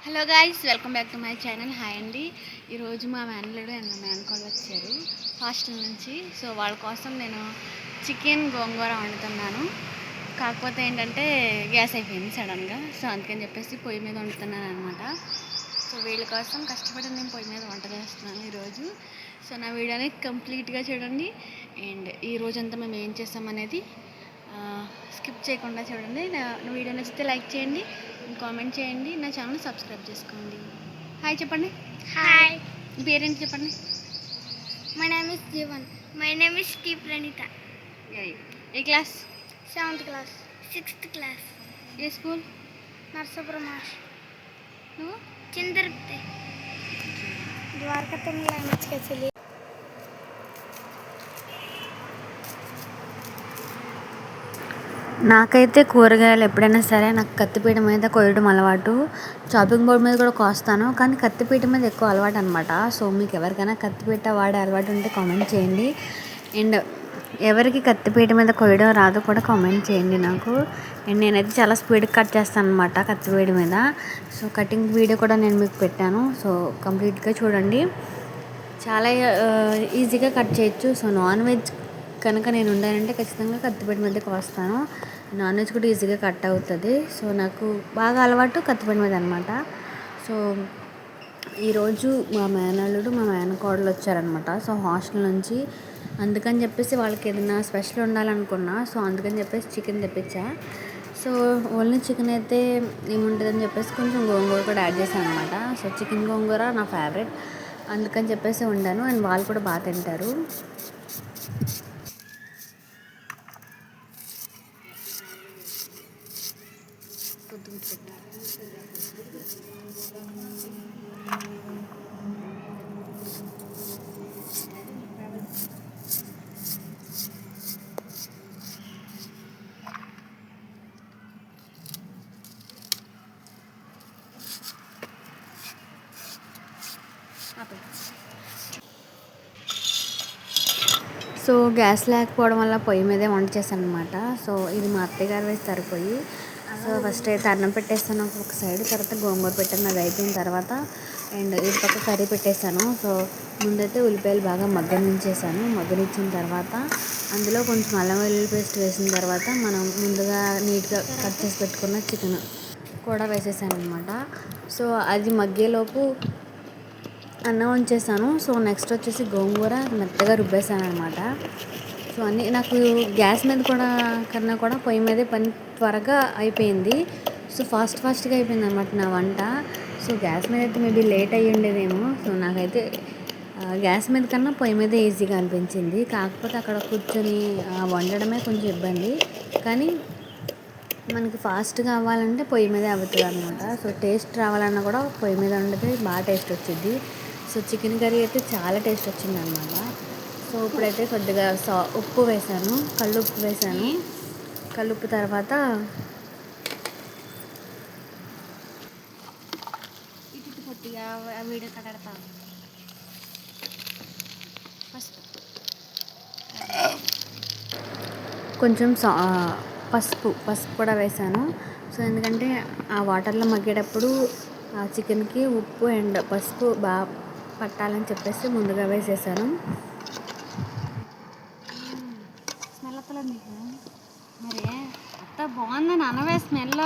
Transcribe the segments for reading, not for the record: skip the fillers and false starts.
Hello guys, welcome back to my channel. Hi అండి. ఈరోజు మా మేనల్లుడు అండ్ మేనకోళ్ళు వచ్చారు హాస్టల్ నుంచి. సో వాళ్ళ కోసం నేను చికెన్ గోంగూర వండుతున్నాను. కాకపోతే ఏంటంటే గ్యాస్ అయిపోయింది సడన్గా. సో అందుకని చెప్పేసి పొయ్యి మీద వండుతున్నాను అనమాట. సో వీళ్ళ కోసం కష్టపడి నేను పొయ్యి మీద వంట చేస్తున్నాను ఈరోజు. సో నా వీడియోని కంప్లీట్గా చూడండి. అండ్ ఈ రోజంతా మేము ఏం చేస్తామనేది స్కిప్ చేయకుండా చూడండి. నా వీడియో నచ్చితే లైక్ చేయండి, కామెంట్ చేయండి, నా ఛానల్ సబ్స్క్రైబ్ చేసుకోండి. హాయ్ చెప్పండి. హాయ్, మీ పేరేంటి చెప్పండి. My name is Jeevan. My name is T Praneetha. ఏ class? 7th class. 6th class. ఏ స్కూల్? నర్సపురమాష్. నువ్వు? చింతర్పతి. ద్వారకా తింగళ మచ్చకెళ్ళి. నాకైతే కూరగాయలు ఎప్పుడైనా సరే నాకు కత్తిపీట మీద కోయడం అలవాటు. చాపింగ్ బోర్డ్ మీద కూడా కోస్తాను, కానీ కత్తిపీట మీద ఎక్కువ అలవాటు అనమాట. సో మీకు ఎవరికైనా కత్తిపీట వాడే అలవాటు ఉంటే కామెంట్ చేయండి. అండ్ ఎవరికి కత్తిపీట మీద కోయడం రాదో కూడా కామెంట్ చేయండి నాకు. అండ్ నేనైతే చాలా స్పీడ్గా కట్ చేస్తాను అనమాట కత్తిపీట మీద. సో కటింగ్ వీడియో కూడా నేను మీకు పెట్టాను. సో కంప్లీట్గా చూడండి. చాలా ఈజీగా కట్ చేయొచ్చు. సో నాన్ వెజ్ కనుక నేను ఉండాలంటే ఖచ్చితంగా కత్తిపీట మీద కోస్తాను. నాన్ వెజ్ కూడా ఈజీగా కట్ అవుతుంది. సో నాకు బాగా అలవాటు కత్తిపీట మీద అనమాట. సో ఈరోజు మా మేనల్లుడు మా మేనకోడలు వచ్చారనమాట. సో హాస్టల్ నుంచి. అందుకని చెప్పేసి వాళ్ళకి ఏదైనా స్పెషల్ ఉండాలనుకున్నా. సో అందుకని చెప్పేసి చికెన్ తెప్పించా. సో ఓన్లీ చికెన్ అయితే ఏముంటుందని చెప్పేసి కొంచెం గోంగూర కూడా యాడ్ చేశాను అనమాట. సో చికెన్ గోంగూర నా ఫేవరెట్, అందుకని చెప్పేసి వండాను. అండ్ వాళ్ళు కూడా బాగా తింటారు. సో గ్యాస్ లేకపోవడం వల్ల పొయ్యి మీదే వంట చేశాను అనమాట. సో ఇది మా అత్తయ్య గారు వేస్తారు పొయ్యి. సో ఫస్ట్ అయితే అన్నం పెట్టేస్తాను ఒక సైడ్, తర్వాత గోంగూర పెట్టాను. అది అయిపోయిన తర్వాత అండ్ ఈ పక్క కర్రీ పెట్టేశాను. సో ముందైతే ఉల్లిపాయలు బాగా మగ్గనించేసాను. మగ్గనిచ్చిన తర్వాత అందులో కొంచెం అల్లం వెల్లుల్లి పేస్ట్ వేసిన తర్వాత మనం ముందుగా నీట్గా కట్ చేసి పెట్టుకున్న చికెన్ కూడా వేసేసాను అనమాట. సో అది మగ్గేలోపు అన్నం వంచేసాను. సో నెక్స్ట్ వచ్చేసి గోంగూర మెత్తగా రుబ్బేసాను అనమాట. సో అన్నీ నాకు గ్యాస్ మీద కన్నా కూడా పొయ్యి మీదే పని త్వరగా అయిపోయింది. సో ఫాస్ట్గా అయిపోయింది అనమాట నా వంట. సో గ్యాస్ మీద అయితే మేబీ లేట్ అయ్యి ఉండేదేమో. సో నాకైతే గ్యాస్ మీద కన్నా పొయ్యి మీదే ఈజీగా అనిపించింది. కాకపోతే అక్కడ కూర్చొని వండడమే కొంచెం ఇబ్బంది, కానీ మనకి ఫాస్ట్గా అవ్వాలంటే పొయ్యి మీదే అవుతుంది అనమాట. సో టేస్ట్ రావాలన్నా కూడా పొయ్యి మీద వండితే బాగా టేస్ట్ వచ్చింది. సో చికెన్ కర్రీ అయితే చాలా టేస్ట్ వచ్చింది అనమాట. సో ఇప్పుడైతే కొద్దిగా ఉప్పు వేసాను, కల్లుప్పు వేసాను. కల్లుప్పు తర్వాత ఇటు పొట్టిగా వీడియో కడతా ఫస్ట్ కొంచెం పసుపు కూడా వేసాను. సో ఎందుకంటే ఆ వాటర్లో మగ్గేటప్పుడు ఆ చికెన్కి ఉప్పు అండ్ పసుపు బాగా పట్టాలని చెప్పేసి ముందుగా వేసేసాను. స్మెల్ వస్తలేదు నీకు? మరి అంత బాగుందని అనవే స్మెల్.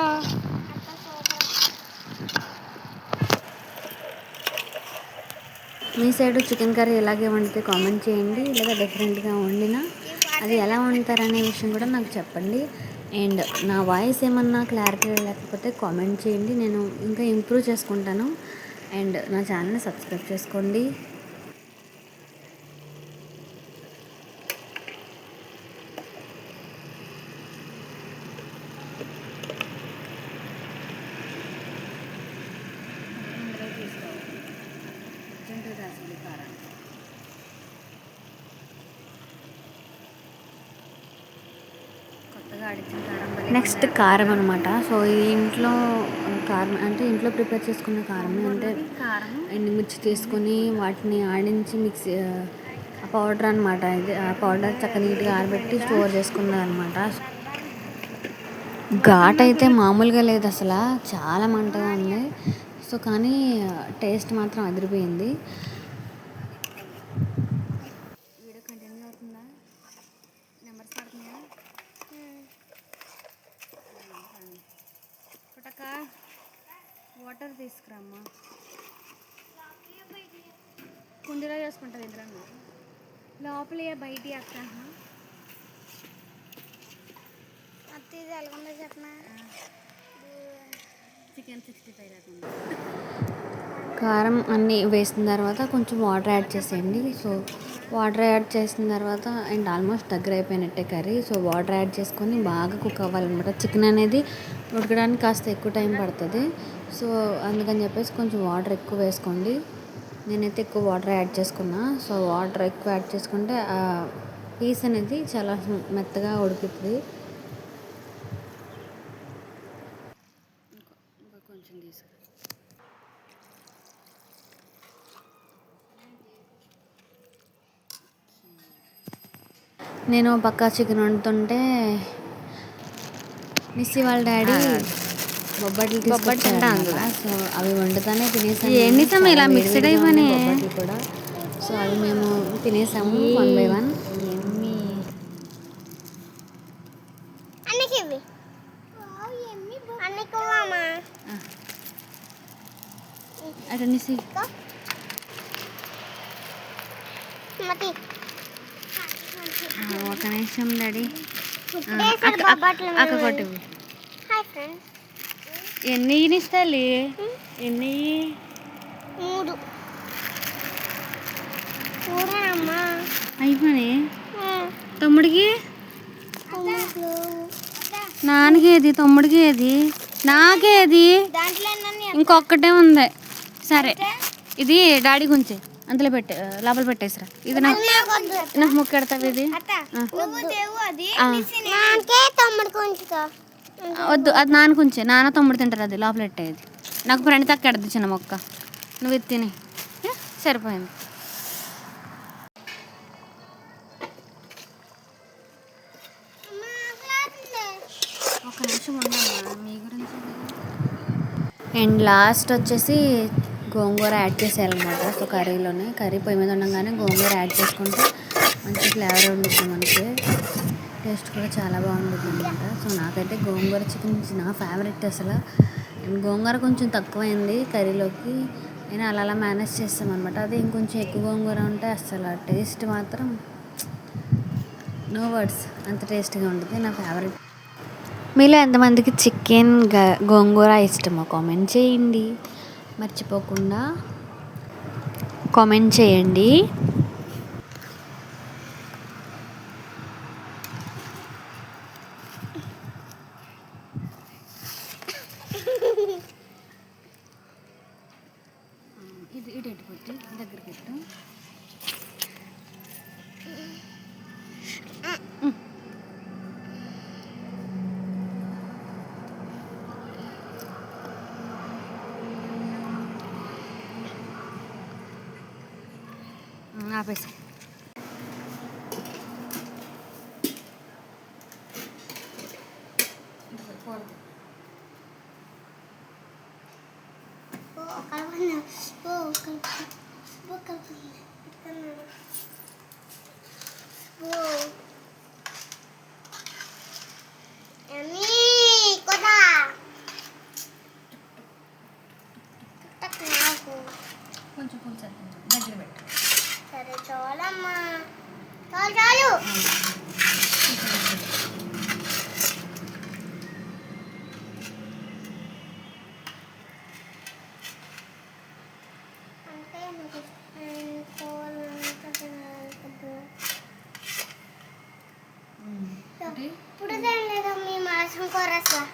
మీ సైడు చికెన్ కర్రీ ఎలాగే వండితే కామెంట్ చేయండి, లేదా డిఫరెంట్గా వండినా అది ఎలా వండుతారనే విషయం కూడా నాకు చెప్పండి. అండ్ నా వాయిస్ ఏమన్నా క్లారిటీ లేకపోతే కామెంట్ చేయండి, నేను ఇంకా ఇంప్రూవ్ చేసుకుంటాను. అండ్ నా ఛానల్ని సబ్స్క్రైబ్ చేసుకోండి. నెక్స్ట్ కారం అనమాట. సో ఈ ఇంట్లో కారం అంటే ఇంట్లో ప్రిపేర్ చేసుకున్న కారం అంటే ఎండుమిర్చి తీసుకొని వాటిని ఆడించి మిక్సీ పౌడర్ అనమాట. ఇది ఆ పౌడర్ చక్క నీట్గా ఆరబెట్టి స్టోర్ చేసుకున్నది అనమాట. ఘాట్ అయితే మామూలుగా లేదు, అసలు చాలా మంటగా ఉంది. సో కానీ టేస్ట్ మాత్రం అదిరిపోయింది. వీడియో కంటిన్యూ అవుతుందా? నెంబర్స్ పడుతున్నాయా? పుటక వాటర్ తీసుకురామ్మా. కుండీలో చేసుకుంటుంది ఇంద్రా. లోపల బయటి అక్క అత్త ఇది ఎలాగుందో చెప్పనా? చికెన్ 65 రాకుండా కారం అన్నీ వేసిన తర్వాత కొంచెం వాటర్ యాడ్ చేసేయండి. సో వాటర్ యాడ్ చేసిన తర్వాత అండ్ ఆల్మోస్ట్ దగ్గర అయిపోయినట్టే కర్రీ. సో వాటర్ యాడ్ చేసుకొని బాగా కుక్ అవ్వాలన్నమాట. చికెన్ అనేది ఉడకడానికి కాస్త ఎక్కువ టైం పడుతుంది. సో అందుకని చెప్పేసి కొంచెం వాటర్ ఎక్కువ వేసుకోండి. నేనైతే ఎక్కువ వాటర్ యాడ్ చేసుకున్నా. సో వాటర్ ఎక్కువ యాడ్ చేసుకుంటే ఆ పీస్ అనేది చాలా మెత్తగా ఉడుకుతుంది. కొంచెం తీసుకు నేను పక్కా చికెన్ వండుతుంటే నిస్సి వాళ్ళ డాడీ బొబ్బట్లు తీసుకొచ్చారు. సో అవి వండుతానే తినేసాము. ఏంటి తమ్మి ఇలా మిక్స్డ్ అయిపోయినాయి? బొబ్బట్లు కూడా. సో అవి మేము తినేసాము 1 by 1. అన్నకి ఇవి అన్నకి మామా అటు నిస్సి మతి ఒక నిమిషం డాడీ. అక్క కొట్టివి హాయ్ ఫ్రెండ్స్. ఎన్ని ఇస్తాలి? ఎన్ని? 3 చూడమ్మా అయిపోయి తమ్ముడికి నాన్నకి ఏది, తమ్ముడికి ఏది, నాకేది? దాంట్లో ఇంకొక్కటే ఉంది. సరే ఇది డాడీ గుంచే అంతలో పెట్టే లోపల పెట్టేసిరా. ఇది నాకు ముక్కెడతావు. ఇది వద్దు, అది నాన్న కొంచెం నాన్న తమ్ముడు తింటారు. అది లోపల పెట్టేది. నాకు ఫ్రెండ్ తక్కెడద్దు చిన్న మొక్క. నువ్వు ఇది తిని సరిపోయింది. ఒక నిమిషం ఉండమ్మా, మీ గురించి. అండ్ లాస్ట్ వచ్చేసి గోంగూర యాడ్ చేసేయాలన్నమాట. సో కర్రీలోనే కర్రీ పొయ్యి మీద ఉండగానే గోంగూర యాడ్ చేసుకుంటే మంచి ఫ్లేవర్ ఉంటుంది. మనకి టేస్ట్ కూడా చాలా బాగుంటుంది అనమాట. సో నాకైతే గోంగూర చికెన్ నా ఫేవరెట్ అసలు. అండ్ గోంగూర కొంచెం తక్కువైంది కర్రీలోకి, నేను అలా మేనేజ్ చేస్తామన్నమాట. అదే ఇంకొంచెం ఎక్కువ గోంగూర ఉంటే అసలు టేస్ట్ మాత్రం నో వర్డ్స్, అంత టేస్ట్గా ఉంటుంది. నా ఫేవరెట్. మీలో ఎంతమందికి చికెన్ గోంగూర ఇష్టమో కామెంట్ చేయండి. మర్చిపోకుండా కామెంట్ చేయండి. ఇది ఇటు ఎట్టుకొట్టి దగ్గరికి పెట్టు. ఆపేసి కొంచెం కొంచెం దగ్గర పెట్టు. సరే చాలమ్మా, చాలు. ఇప్పుడు తినలేదు మీ మాసం కూర అసలు.